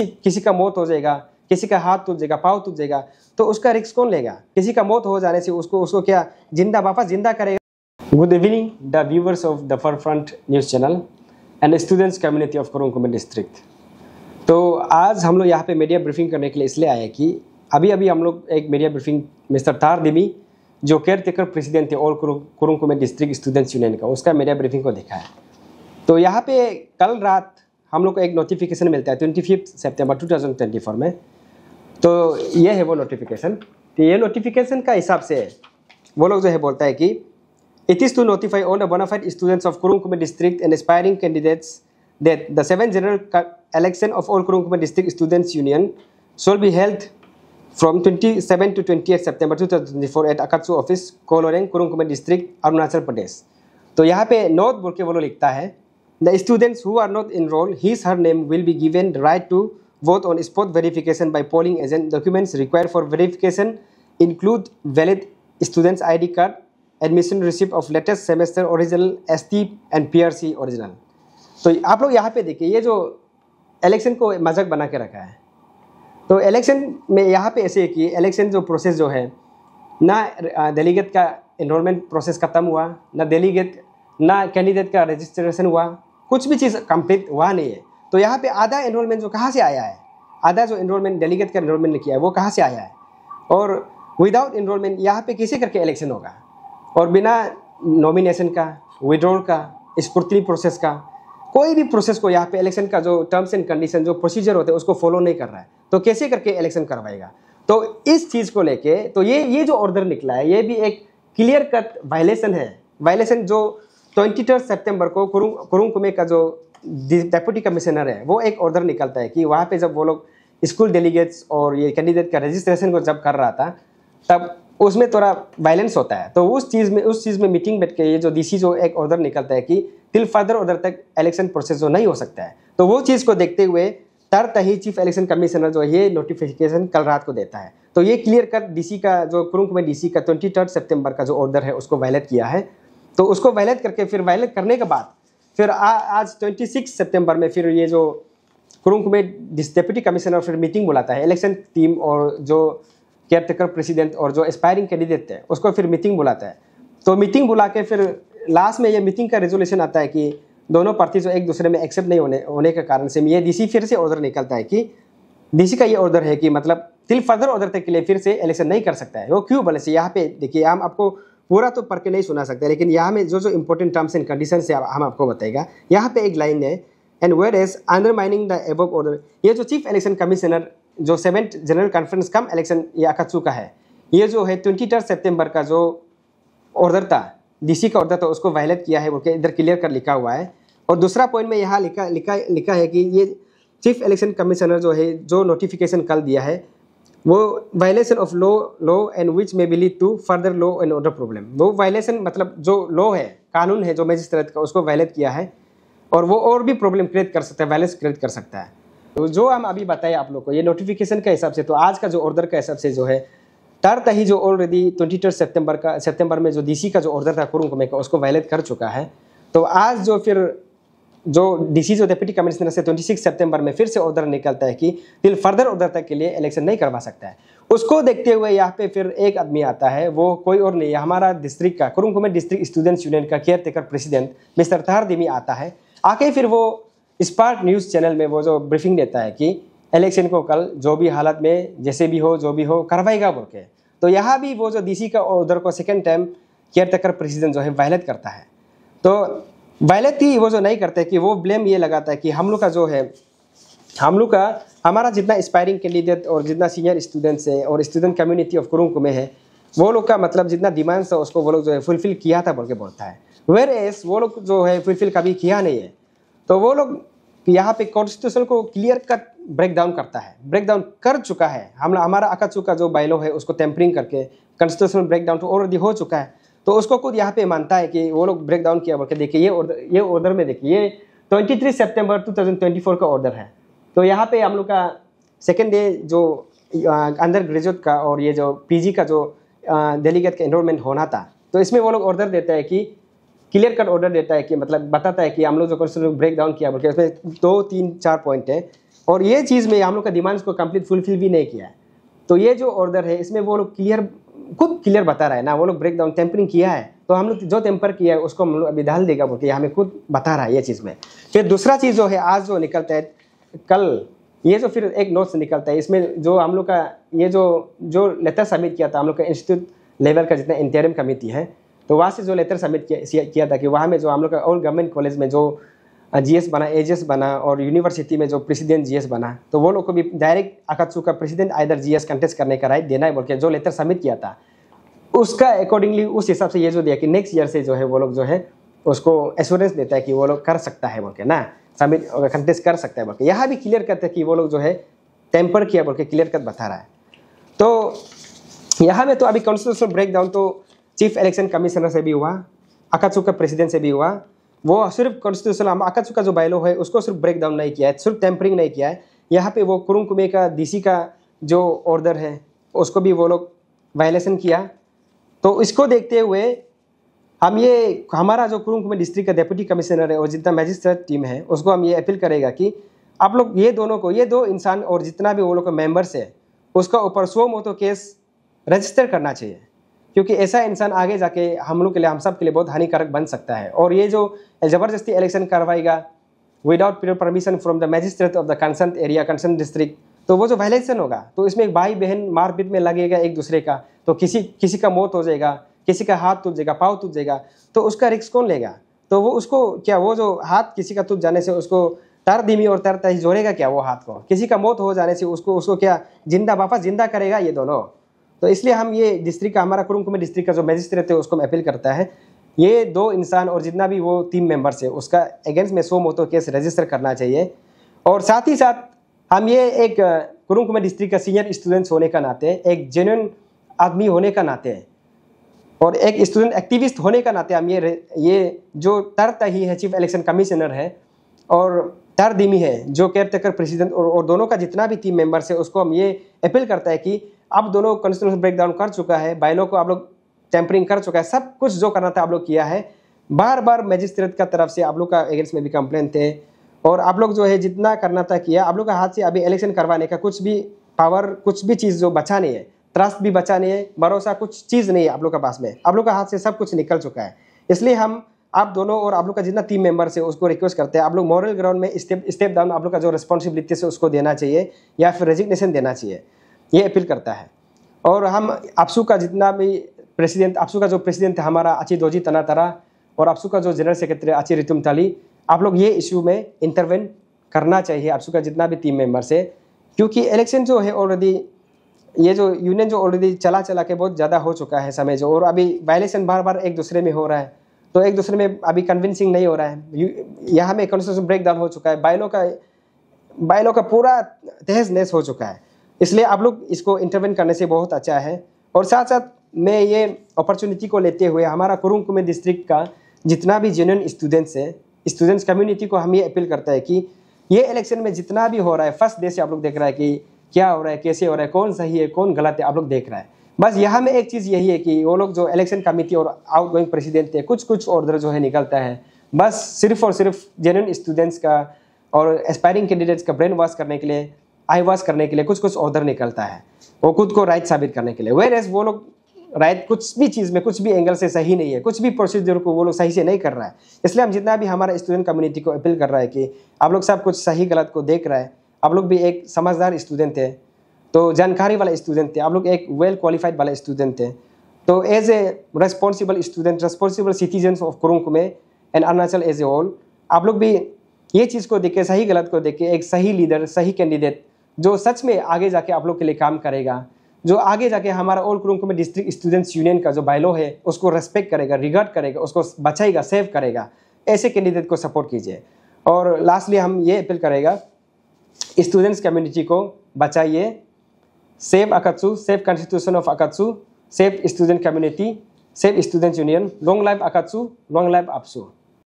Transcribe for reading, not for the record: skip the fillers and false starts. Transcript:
किसी का मौत हो जाएगा, किसी का हाथ टूट जाएगा, पाँव टूट जाएगा, तो उसका रिस्क कौन लेगा? किसी का मौत हो जाने से उसको उसको क्या जिंदा वापस जिंदा करेगा? Good evening the viewers of the forefront news channel and students community of Kurung Kumey district. तो आज हम लोग यहाँ पे मीडिया ब्रीफिंग करने के लिए इसलिए आए कि अभी हम लोग एक मीडिया ब्रीफिंग मिस्टर तार दिमी जो केयर टेकर प्रेसिडेंट थे all Kurung Kumey district students union का, उसका मीडिया ब्रीफिंग को देखा है। तो यहाँ पे कल रात हम लोग को एक नोटिफिकेशन मिलता है 25 सितंबर 2024 में। तो ये है वो नोटिफिकेशन। तो ये नोटिफिकेशन का हिसाब से वो लोग जो है बोलता है कि it is to notify all the bona fide students of Kurung Kumey district and aspiring candidates that the 7th general election of all Kurung Kume District Students Union shall be held from 27 to 28 September 2024 at Akatsu Office, Koloreng, Kurung Kume District, Arunachal Pradesh। तो यहाँ पे note बोल के वो लोग लिखता है The students who are not enrolled, his her name will be given the right to vote on spot verification by polling agent. Documents required for verification include valid student's ID card, admission receipt of latest semester original, ST and PRC original। तो आप लोग यहाँ पे देखिए ये जो election को मजाक बना के रखा है। तो इलेक्शन में यहाँ पे ऐसे है कि इलेक्शन जो प्रोसेस जो है ना डेलीगेट का एनरोलमेंट प्रोसेस खत्म हुआ, ना कैंडिडेट का रजिस्ट्रेशन हुआ, कुछ भी चीज़ कंप्लीट हुआ नहीं है। तो यहाँ पे आधा एनरोलमेंट जो कहाँ से आया है, आधा जो एनरोलमेंट डेलीगेट का एनरोलमेंट ने किया है वो कहाँ से आया है, और विदाउट एनरोलमेंट यहाँ पे कैसे करके इलेक्शन होगा, और बिना नॉमिनेशन का, विड्रॉल का, स्क्रूटनी प्रोसेस का, कोई भी प्रोसेस को यहाँ पे इलेक्शन का जो टर्म्स एंड कंडीशन जो प्रोसीजर होते हैं उसको फॉलो नहीं कर रहा है, तो कैसे करके इलेक्शन करवाएगा? तो इस चीज़ को लेके तो ये जो ऑर्डर निकला है ये भी एक क्लियर कट वायलेशन है। वायलेशन जो 23 सितंबर को कुरुंग कुमे का जो डेप्यूटी कमिश्नर है वो एक ऑर्डर निकलता है कि वहाँ पे जब वो लोग स्कूल डेलीगेट्स और ये कैंडिडेट का रजिस्ट्रेशन को जब कर रहा था तब उसमें थोड़ा वायलेंस होता है। तो उस चीज़ में मीटिंग बैठ के ये जो डीसी जो एक ऑर्डर निकलता है कि टिल फर्दर ऑर्डर तक इलेक्शन प्रोसेस जो नहीं हो सकता है, तो वो चीज़ को देखते हुए तरतही चीफ इलेक्शन कमिश्नर जो ये नोटिफिकेशन कल रात को देता है। तो ये क्लियर कट डीसी का जो कुरुंग कुमे डीसी का 23 सितंबर का जो ऑर्डर है उसको वायलेट किया है। तो उसको वायलेट करके फिर वायलेट करने के बाद फिर आज 26 सितंबर में फिर ये जो कुरुंग कुमे डेप्यूटी कमिश्नर फिर मीटिंग बुलाता है इलेक्शन टीम और जो केयर टेकर प्रेसिडेंट और जो एस्पायरिंग कैंडिडेट है उसको फिर मीटिंग बुलाता है। तो मीटिंग बुला के फिर लास्ट में ये मीटिंग का रेजोल्यूशन आता है कि दोनों पार्टी जो एक दूसरे में एक्सेप्ट नहीं होने के कारण से ये डीसी फिर से ऑर्डर निकलता है कि डीसी का ये ऑर्डर है कि मतलब टिल फर्दर ऑर्डर तक के लिए फिर से इलेक्शन नहीं कर सकता है। वो क्यों बोले से यहाँ पे देखिए, हम आपको पूरा तो पढ़ के नहीं सुना सकते, लेकिन यहाँ में जो इंपॉर्टेंट टर्म्स एंड कंडीशन से हम आपको बताएगा। यहाँ पे एक लाइन है and whereas undermining the above order. ये जो चीफ इलेक्शन कमिश्नर जो 7th जनरल कॉन्फ्रेंस कम इलेक्शन ये अकात्सु का है, ये जो है 23 सितंबर का जो ऑर्डर था डीसी का ऑर्डर था उसको वायलेट किया है बोल के इधर क्लियर कर लिखा हुआ है। और दूसरा पॉइंट में यहाँ लिखा है कि ये चीफ इलेक्शन कमिश्नर जो है जो नोटिफिकेशन कल दिया है वो violation of law and which may be lead to further law and order problem. वो वायलेशन मतलब जो लॉ है, कानून है जो मजिस्ट्रेट का, उसको वायलेट किया है और वो और भी प्रॉब्लम क्रिएट कर सकता है, वायलेंस क्रिएट कर सकता है। तो जो हम अभी बताए आप लोग को ये नोटिफिकेशन के हिसाब से, तो आज का जो ऑर्डर का हिसाब से जो है तरतही जो ऑलरेडी 23 सितंबर में जो डीसी का जो ऑर्डर था कुरुंग कुमे का उसको वायलेट कर चुका है। तो आज जो फिर जो डीसी जो डेप्यूटी कमिश्नर से 26 सितंबर में फिर से ऑर्डर निकलता है कि टिल फर्दर ऑर्डर तक के लिए इलेक्शन नहीं करवा सकता है। उसको देखते हुए यहाँ पे फिर एक आदमी आता है, वो कोई और नहीं, हमारा डिस्ट्रिक्ट का Kurung Kumey district students union का केयर टेकर प्रेसिडेंट मिस्टर तार दिमी आता है। आके फिर वो स्पार्क न्यूज़ चैनल में वो जो ब्रीफिंग देता है कि इलेक्शन को कल जो भी हालत में जैसे भी हो जो भी हो करवाएगा बोल के। तो यहाँ भी वो जो डीसी का ऑर्डर को second time care taker president जो है वायलेट करता है। तो वायलेट ही वो जो नहीं करते कि वो ब्लेम ये लगाता है कि हम लोग का जो है हमारा जितना एस्पायरिंग कैंडिडेट और जितना सीनियर स्टूडेंट्स है और student community of Kurung Kumey है वो लोग का मतलब जितना डिमांड्स है उसको वो लोग जो है फुलफिल किया था बोल के बोलता है। वेयर एज वो लोग जो है फुलफिल कभी किया नहीं है। तो वो लोग यहाँ पे कॉन्स्टिट्यूशन को क्लियर कट ब्रेक डाउन कर चुका है। हमारा अकात्सु का जो बायलॉ है उसको टेम्परिंग करके कॉन्स्टिट्यूशन ब्रेक डाउन तो ऑलरेडी हो चुका है। तो उसको खुद यहाँ पे मानता है कि वो लोग ब्रेक डाउन किया बोल के। देखिए ये ऑर्डर में देखिए ये 23 सितंबर 2024 का ऑर्डर है। तो यहाँ पे हम लोग का सेकेंड डे जो अंडर ग्रेजुएट का और ये जो पीजी का जो डेलीगेट का एनरोलमेंट होना था, तो इसमें वो लोग ऑर्डर देता है कि क्लियर कट ऑर्डर देता है कि मतलब बताता है कि हम लोग जो कॉन्स्टिट्यूशन ब्रेक डाउन किया बोल उसमें 2, 3, 4 पॉइंट है और ये चीज़ में हम लोग का डिमांड्स को कंप्लीट फुलफिल भी नहीं किया है। तो ये जो ऑर्डर है इसमें वो लोग खुद क्लियर बता रहा है ना, वो लोग ब्रेक डाउन टेम्परिंग किया है तो हम लोग जो टेम्पर किया है उसको हम लोग अभी डाल देगा बोल के हमें खुद बता रहा है ये चीज़ में। फिर दूसरा चीज़ जो है आज जो निकलता है कल ये जो फिर एक नोट्स निकलता है इसमें जो हम लोग का ये जो लेटर सबमिट किया था हम लोग का इंस्टीट्यूट लेवल का जितना इंटरिम कमेटी है तो वहाँ से जो लेटर सबमिट किया था कि वहाँ में जो हम लोग का ऑल गवर्नमेंट कॉलेज में जो जीएस बना, एजीएस बना और यूनिवर्सिटी में जो प्रेसिडेंट जीएस बना तो वो लोग को भी डायरेक्ट अकात्सु का प्रेसिडेंट आइदर जीएस कंटेस्ट करने का राइट देना है बोल के जो लेटर सबमिट किया था उसका अकॉर्डिंगली उस हिसाब से ये जो दिया कि नेक्स्ट ईयर से जो है वो लोग जो है उसको एश्योरेंस देता है कि वो लोग कर सकता है बोल के ना, सबमिट कंटेस्ट कर सकता है बोल के। यहाँ भी क्लियर करते हैं कि वो लोग जो है टेम्पर किया बोल के क्लियर कट बता रहा है। तो यहाँ में तो अभी कॉन्स्टिट्यूशनल ब्रेक डाउन तो चीफ इलेक्शन कमिश्नर से भी हुआ, अकात्सु का प्रेसिडेंट से भी हुआ। वो सिर्फ कॉन्स्टिट्यूशनल अकात्सु का जो बायलो है उसको सिर्फ ब्रेक डाउन नहीं किया है, सिर्फ टेम्परिंग नहीं किया है। यहाँ पे वो कुरुंग कुमे का डीसी का जो ऑर्डर है उसको भी वो लोग वायलेशन किया। तो इसको देखते हुए हम ये हमारा जो कुरुंग कुमे डिस्ट्रिक्ट का डेप्यूटी कमिश्नर है और जितना मैजिस्ट्रेट टीम है उसको हम ये अपील करेगा कि आप लोग ये दो इंसान और जितना भी वो लोग का मेंबर्स है उसका ऊपर सो मोटो केस रजिस्टर करना चाहिए, क्योंकि ऐसा इंसान आगे जाके हम लोग के लिए, हम सब के लिए बहुत हानिकारक बन सकता है। और ये जो ज़बरदस्ती इलेक्शन करवाएगा without prior permission from the magistrate of the concern area, concern district, तो वो जो वायलेशन होगा तो इसमें भाई बहन मारपीट में लगेगा एक दूसरे का, तो किसी का मौत हो जाएगा, किसी का हाथ टूट जाएगा, पाँव टूट जाएगा, तो उसका रिस्क कौन लेगा? तो वो उसको क्या, वो जो हाथ किसी का टूट जाने से उसको तर धीमी और तर तही जोड़ेगा क्या? वो हाथ को किसी का मौत हो जाने से उसको क्या जिंदा वापस जिंदा करेगा ये दोनों? तो इसलिए हम ये डिस्ट्रिक्ट का, हमारा कुरुंग कुमे डिस्ट्रिक्ट का जो मैजिस्ट्रेट है उसको अपील करता है ये दो इंसान और जितना भी वो टीम मेंबर्स है उसका अगेंस्ट में सो मोटो केस रजिस्टर करना चाहिए। और साथ ही साथ हम ये एक कुरुंग कुमे डिस्ट्रिक्ट का सीनियर स्टूडेंट्स होने का नाते, एक जेन्युइन आदमी होने का नाते और एक स्टूडेंट एक्टिविस्ट होने का नाते हम ये जो तरतही है चीफ इलेक्शन कमिश्नर है और तरदीमी है जो केयरटेकर प्रेसिडेंट और दोनों का जितना भी टीम मेंबर्स है उसको हम ये अपील करता है कि अब दोनों कॉन्स्टिट्यूशन ब्रेक डाउन कर चुका है, बायलो को आप लोग टेम्परिंग कर चुका है, सब कुछ जो करना था आप लोग किया है। बार बार मैजिस्ट्रेट का तरफ से आप लोग का अगेंस्ट में भी कंप्लेंट थे और आप लोग जो है जितना करना था किया। आप लोग का हाथ से अभी इलेक्शन करवाने का कुछ भी पावर, कुछ भी चीज़ जो बचा नहीं है, ट्रस्ट भी बचा नहीं है, भरोसा कुछ चीज़ नहीं है आप लोग के पास में, आप लोग का हाथ से सब कुछ निकल चुका है। इसलिए हम आप दोनों और आप लोग का जितना टीम मेंबर्स है उसको रिक्वेस्ट करते हैं आप लोग मॉरल ग्राउंड में स्टेप डाउन आप लोग का जो रिस्पॉन्सिबिलिटी है उसको देना चाहिए या फिर रेजिग्नेशन देना चाहिए, ये अपील करता है। और हम आपसू का जितना भी प्रेसिडेंट, आपसू का जो प्रेसिडेंट है हमारा अची दोजी तनातरा और आपसू का जो जनरल सेक्रेटरी अची रितुम ताली, आप लोग ये इशू में इंटरवेन करना चाहिए आपसू का जितना भी टीम मेंबर्स है, क्योंकि इलेक्शन जो है ऑलरेडी ये जो यूनियन जो ऑलरेडी चला के बहुत ज़्यादा हो चुका है समय जो, और अभी वायलेशन बार बार एक दूसरे में हो रहा है तो एक दूसरे में अभी कन्विंसिंग नहीं हो रहा है। यहाँ में कॉन्स्टिट्यूशन ब्रेक डाउन हो चुका है, बायलो का पूरा तहस नहस हो चुका है। इसलिए आप लोग इसको इंटरवेन करने से बहुत अच्छा है। और साथ साथ मैं ये अपॉर्चुनिटी को लेते हुए हमारा कुरुंग कुमे डिस्ट्रिक्ट का जितना भी जेन्युइन स्टूडेंट्स है, स्टूडेंट्स कम्युनिटी को हम ये अपील करता है कि ये इलेक्शन में जितना भी हो रहा है, फर्स्ट डे से आप लोग देख रहा है कि क्या हो रहा है, कैसे हो रहा है, कौन सही है कौन गलत है, आप लोग देख रहा है। बस यहाँ में एक चीज़ यही है कि वो लोग जो इलेक्शन कमेटी और आउट गोइंग प्रेसिडेंट थे कुछ ऑर्डर जो है निकलता है बस सिर्फ और सिर्फ जेन्युइन स्टूडेंट्स का और एस्पायरिंग कैंडिडेट्स का ब्रेन वॉश करने के लिए, आई वॉश करने के लिए कुछ ऑर्डर निकलता है, वो खुद को राइट साबित करने के लिए। वेयरएज़ वो लोग राइट कुछ भी चीज़ में कुछ भी एंगल से सही नहीं है, कुछ भी प्रोसीजर को वो लोग सही से नहीं कर रहा है। इसलिए हम जितना भी हमारा स्टूडेंट कम्युनिटी को अपील कर रहा है कि आप लोग सब कुछ सही गलत को देख रहा है, आप लोग भी एक समझदार स्टूडेंट है, तो जानकारी वाला स्टूडेंट थे, आप लोग एक वेल क्वालिफाइड वाला स्टूडेंट थे, तो as a responsible student, responsible citizens of Kurung Kumey and Arunachal as a whole, आप लोग भी ये चीज़ को देख के, सही गलत को देख के एक सही लीडर, सही कैंडिडेट जो सच में आगे जाके आप लोग के लिए काम करेगा, जो आगे जाके हमारा all Kurung Kumey district students union का जो बायलो है उसको रेस्पेक्ट करेगा, रिगार्ड करेगा, उसको बचाएगा, सेव करेगा, ऐसे कैंडिडेट को सपोर्ट कीजिए। और लास्टली हम ये अपील करेगा स्टूडेंट्स कम्युनिटी को बचाइए, save AKATSU, save constitution of AKATSU, save student community, save student union, long life AKATSU, long life AAPSU.